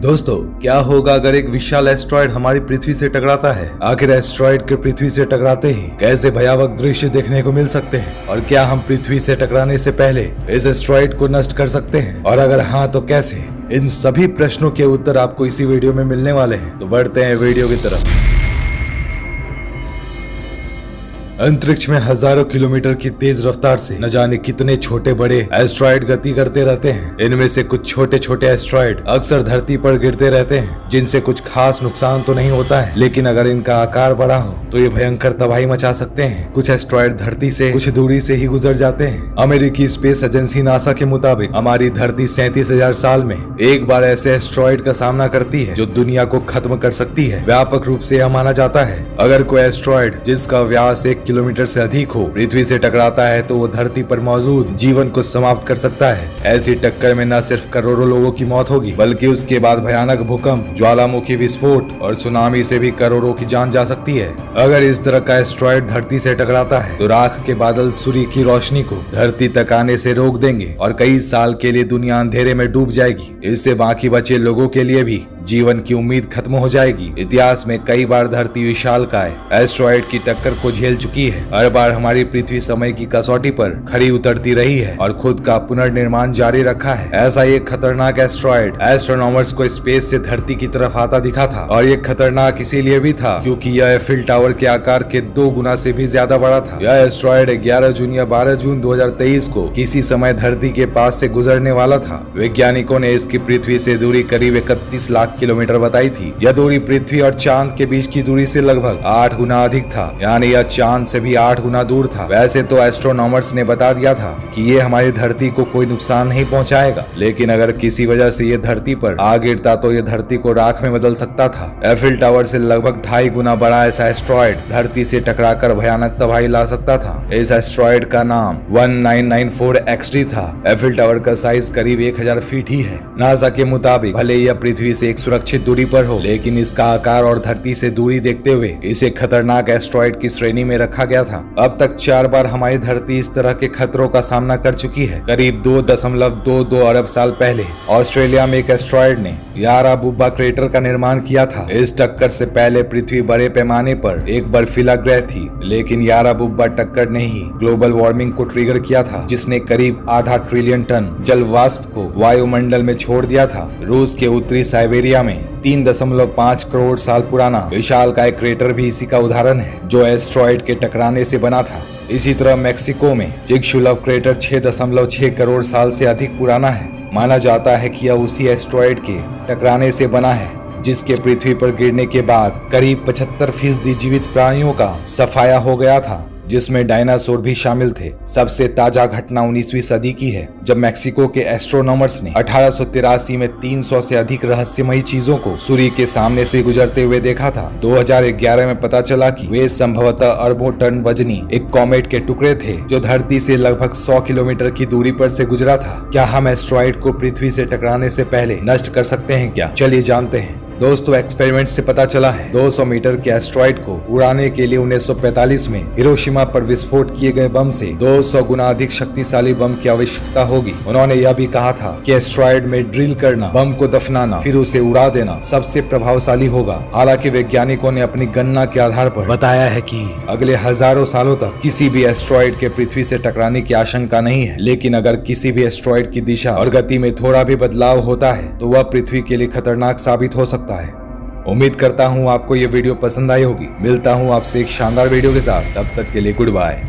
दोस्तों, क्या होगा अगर एक विशाल एस्ट्रॉयड हमारी पृथ्वी से टकराता है? आखिर एस्ट्रॉयड के पृथ्वी से टकराते ही कैसे भयावह दृश्य देखने को मिल सकते हैं? और क्या हम पृथ्वी से टकराने से पहले इस एस्ट्रॉयड को नष्ट कर सकते हैं? और अगर हाँ तो कैसे? इन सभी प्रश्नों के उत्तर आपको इसी वीडियो में मिलने वाले हैं। तो बढ़ते हैं वीडियो की तरफ। अंतरिक्ष में हजारों किलोमीटर की तेज रफ्तार से न जाने कितने छोटे बड़े एस्ट्रॉयड गति करते रहते हैं। इनमें से कुछ छोटे छोटे एस्ट्रॉयड अक्सर धरती पर गिरते रहते हैं, जिनसे कुछ खास नुकसान तो नहीं होता है, लेकिन अगर इनका आकार बड़ा हो तो ये भयंकर तबाही मचा सकते हैं। कुछ एस्ट्रॉयड धरती से कुछ दूरी से ही गुजर जाते हैं। अमेरिकी स्पेस एजेंसी नासा के मुताबिक हमारी धरती 37,000 साल में एक बार ऐसे एस्ट्रॉयड का सामना करती है जो दुनिया को खत्म कर सकती है। व्यापक रूप से यह माना जाता है अगर कोई एस्ट्रॉयड जिसका व्यास 1 किलोमीटर से अधिक हो पृथ्वी से टकराता है तो वो धरती पर मौजूद जीवन को समाप्त कर सकता है। ऐसी टक्कर में न सिर्फ करोड़ों लोगों की मौत होगी, बल्कि उसके बाद भयानक भूकंप, ज्वालामुखी विस्फोट और सुनामी से भी करोड़ों की जान जा सकती है। अगर इस तरह का एस्ट्रॉयड धरती से टकराता है तो राख के बादल सूर्य की रोशनी को धरती तक आने से रोक देंगे और कई साल के लिए दुनिया अंधेरे में डूब जाएगी। इससे बाकी बचे लोगों के लिए भी जीवन की उम्मीद खत्म हो जाएगी। इतिहास में कई बार धरती विशालकाय एस्ट्रॉयड की टक्कर को झेल चुकी है। हर बार हमारी पृथ्वी समय की कसौटी पर खरी उतरती रही है और खुद का पुनर्निर्माण जारी रखा है। ऐसा एक खतरनाक एस्ट्रॉयड एस्ट्रोनॉमर्स को स्पेस से धरती की तरफ आता दिखा था, और ये खतरनाक इसीलिए भी था क्योंकि यह एफिल टावर के आकार के 2 गुना से भी ज्यादा बड़ा था। यह एस्ट्रॉयड 11 जून या 12 जून 2023 को किसी समय धरती के पास से गुजरने वाला था। वैज्ञानिकों ने इसकी पृथ्वी से दूरी करीब 31 लाख किलोमीटर बताई थी। यह दूरी पृथ्वी और चांद के बीच की दूरी से लगभग 8 गुना अधिक था, यानी यह चांद से भी 8 गुना दूर था। वैसे तो एस्ट्रोनॉमर्स ने बता दिया था कि ये हमारी धरती को कोई नुकसान नहीं पहुंचाएगा, लेकिन अगर किसी वजह से ये धरती पर आ गिरता तो ये धरती को राख में बदल सकता था। एफिल टावर से लगभग 2.5 गुना बड़ा ऐसा एस्ट्रॉयड धरती से टकराकर भयानक तबाही ला सकता था। इस एस्ट्रॉयड का नाम 1994 XD था। एफिल टावर का साइज करीब 1000 फीट ही है। नासा के मुताबिक भले यह पृथ्वी से एक सुरक्षित दूरी पर हो, लेकिन इसका आकार और धरती से दूरी देखते हुए इसे खतरनाक एस्ट्रॉयड की श्रेणी में रखा गया था। अब तक 4 बार हमारी धरती इस तरह के खतरों का सामना कर चुकी है। करीब 2.22 अरब साल पहले ऑस्ट्रेलिया में एक एस्ट्रॉयड ने यारा बुब्बा क्रेटर का निर्माण किया था। इस टक्कर से पहले पृथ्वी बड़े पैमाने पर एक बर्फीला ग्रह थी, लेकिन यारा बुब्बा टक्कर ने ही ग्लोबल वार्मिंग को ट्रिगर किया था, जिसने करीब आधा ट्रिलियन टन जल वाष्प को वायुमंडल में छोड़ दिया था। रूस के उत्तरी साइबेरिया में 3.5 करोड़ साल पुराना विशालकाय क्रेटर भी इसी का उदाहरण है, जो एस्ट्रॉयड के टकराने से बना था। इसी तरह मेक्सिको में चिकशुलव क्रेटर 6.6 करोड़ साल से अधिक पुराना है। माना जाता है कि यह उसी एस्ट्रॉयड के टकराने से बना है जिसके पृथ्वी पर गिरने के बाद करीब 75% जीवित प्राणियों का सफाया हो गया था, जिसमें डायनासोर भी शामिल थे। सबसे ताजा घटना 19वीं सदी की है, जब मेक्सिको के एस्ट्रोनॉमर्स ने 1883 में 300 से अधिक रहस्यमयी चीजों को सूर्य के सामने से गुजरते हुए देखा था। 2011 में पता चला कि वे संभवतः अरबों टन वजनी एक कॉमेट के टुकड़े थे जो धरती से लगभग 100 किलोमीटर की दूरी पर से गुजरा था। क्या हम एस्ट्रॉयड को पृथ्वी से टकराने से पहले नष्ट कर सकते हैं क्या? चलिए जानते हैं। दोस्तों, एक्सपेरिमेंट से पता चला है 200 मीटर के एस्ट्रॉयड को उड़ाने के लिए 1945 में हिरोशिमा पर विस्फोट किए गए बम से 200 गुना अधिक शक्तिशाली बम की आवश्यकता होगी। उन्होंने यह भी कहा था कि एस्ट्रॉयड में ड्रिल करना, बम को दफनाना, फिर उसे उड़ा देना सबसे प्रभावशाली होगा। हालांकि वैज्ञानिकों ने अपनी गणना के आधार पर बताया है कि अगले हजारों सालों तक किसी भी एस्ट्रॉयड के पृथ्वी से टकराने की आशंका नहीं है, लेकिन अगर किसी भी एस्ट्रॉयड की दिशा और गति में थोड़ा भी बदलाव होता है तो वह पृथ्वी के लिए खतरनाक साबित हो सकता है। उम्मीद करता हूँ आपको ये वीडियो पसंद आई होगी। मिलता हूँ आपसे एक शानदार वीडियो के साथ, तब तक के लिए गुड बाय।